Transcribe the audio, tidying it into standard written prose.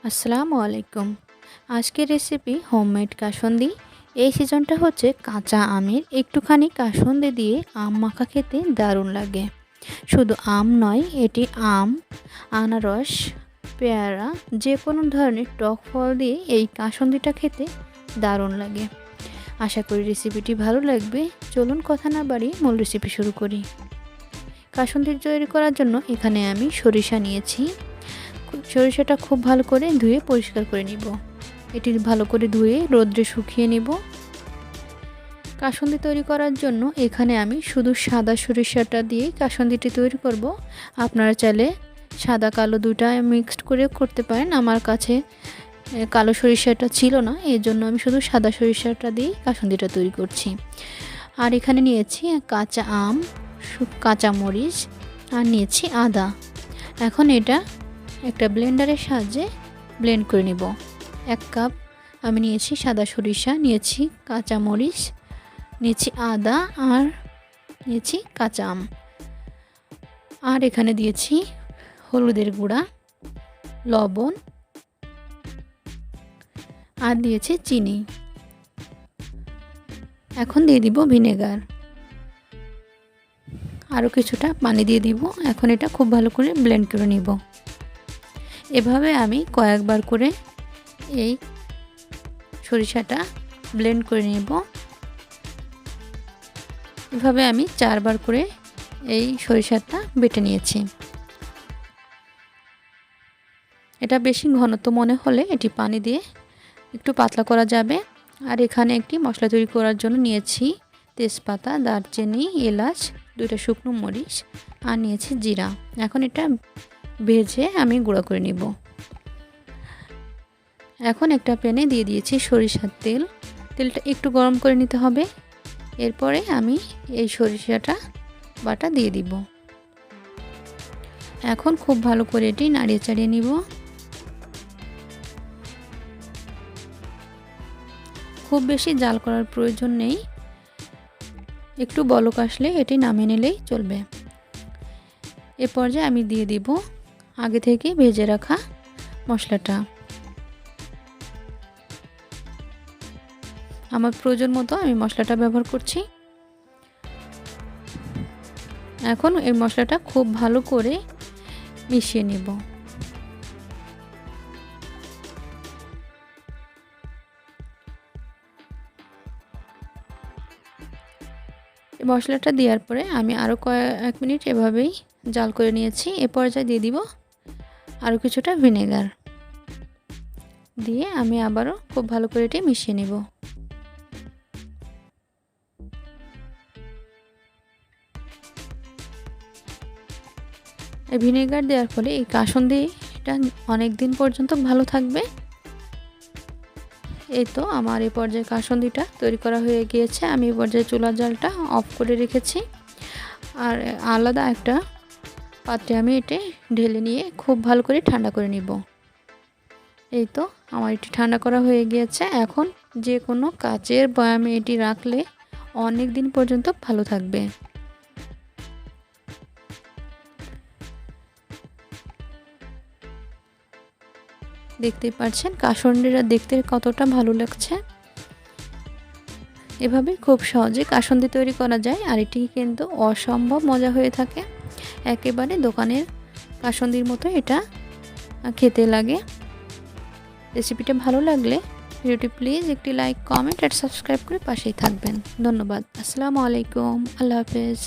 আসসালামু আলাইকুম। আজকের রেসিপি হোমমেড কাসুন্দি। এই সিজনটা হচ্ছে কাঁচা আমের, একটুখানি কাসুন্দি দিয়ে আম মাখা খেতে দারুণ লাগে। শুধু আম নয়, এটি আম, আনারস, পেয়ারা, যে কোনো ধরনের টক ফল দিয়ে এই কাসুন্দিটা খেতে দারুণ লাগে। আশা করি রেসিপিটি ভালো লাগবে। চলুন কথা না বাড়িয়ে মূল রেসিপি শুরু করি। কাসুন্দি তৈরি করার জন্য এখানে আমি সরিষা নিয়েছি। সরিষাটা খুব ভালো করে ধুয়ে পরিষ্কার করে নিব। এটি ভালো করে ধুয়ে রোদ্রে শুকিয়ে নিব। কাসুন্দি তৈরি করার জন্য এখানে আমি শুধু সাদা সরিষাটা দিয়ে কাসুন্দিটি তৈরি করব। আপনারা চাইলে সাদা কালো দুটা মিক্সড করে করতে পারেন। আমার কাছে কালো সরিষাটা ছিল না, এই জন্য আমি শুধু সাদা সরিষাটা দিয়ে কাসুন্দিটা তৈরি করছি। আর এখানে নিয়েছি কাঁচা আম, কাঁচা মরিচ, আর নিয়েছি আদা। এখন এটা একটা ব্লেন্ডারের সাহায্যে ব্লেন্ড করে নেব। 1 কাপ আমি নিয়েছি সাদা সরিষা, নিয়েছি কাঁচা মরিচ, নিয়েছি আদা, আর নিয়েছি কাঁচা আম। আর এখানে দিয়েছি হলুদের গুঁড়া, লবণ, আর দিয়েছি চিনি। এখন দিয়ে দিব ভিনেগার, আরও কিছুটা পানি দিয়ে দিব। এখন এটা খুব ভালো করে ব্লেন্ড করে নিব। এভাবে আমি কয়েকবার করে এই সরিষাটা ব্লেন্ড করে নেব। এভাবে আমি 4 বার করে এই সরিষাটা বেটে নিয়েছি। এটা বেশি ঘনত্ব মনে হলে এটি পানি দিয়ে একটু পাতলা করা যাবে। আর এখানে একটি মশলা তৈরি করার জন্য নিয়েছি তেজপাতা, দারচিনি, এলাচ, 2টা শুকনো মরিচ, আর নিয়েছি জিরা। এখন এটা ভেজে আমি গুঁড়া করে নিব। এখন একটা প্যানে দিয়ে দিয়েছি সরিষার তেল। তেলটা একটু গরম করে নিতে হবে। এরপরে আমি এই সরিষাটা বাটা দিয়ে দিব। এখন খুব ভালো করে এটি নাড়িয়ে চাড়িয়ে নিব। খুব বেশি জাল করার প্রয়োজন নেই, একটু বলক আসলে এটি নামিয়ে নিলেই চলবে। এ পর্যায়ে আমি দিয়ে দিব আগে থেকে ভেজে রাখা মশলাটা। আমার প্রয়োজন মতো আমি মশলাটা ব্যবহার করছি। এখন এই মশলাটা খুব ভালো করে মিশিয়ে নেব। এই মশলাটা দেওয়ার পরে আমি আরও কয়েক মিনিট এভাবেই জাল করে নিয়েছি। এ পর্যায়ে দিয়ে দিব আরও কিছুটা ভিনেগার, দিয়ে আমি আবারও খুব ভালো করে এটি মিশিয়ে নেব। এই ভিনেগার দেওয়ার ফলে এই কাসুন্দিটা অনেক দিন পর্যন্ত ভালো থাকবে। এই তো আমার এই পর্যায়ে কাসুন্দিটা তৈরি করা হয়ে গিয়েছে। আমি এই পর্যায়ে চুলার জালটা অফ করে রেখেছি। আর আলাদা একটা পাত্রে আমি এটা ঢেলে নিয়ে খুব ভালো করে ঠান্ডা করে নিব। এই তো আমার এটি ঠান্ডা করা হয়ে গিয়েছে। এখন যে কোনো কাচের বয়ামে এটি রাখলে অনেক দিন পর্যন্ত ভালো থাকবে। দেখতেই পাচ্ছেন কাসুন্দিটা দেখতে কতটা ভালো লাগছে। এভাবে খুব সহজে কাসুন্দি তৈরি করা যায়, আর এটি কিন্তু অসম্ভব মজা হয়ে থাকে। একেবারে দোকানের কাসুন্দির মতো এটা খেতে লাগে। রেসিপিটা ভালো লাগলে ভিডিওটি প্লিজ একটি লাইক, কমেন্ট আর সাবস্ক্রাইব করে পাশেই থাকবেন। ধন্যবাদ। আসসালামু আলাইকুম। আল্লাহ হাফেজ।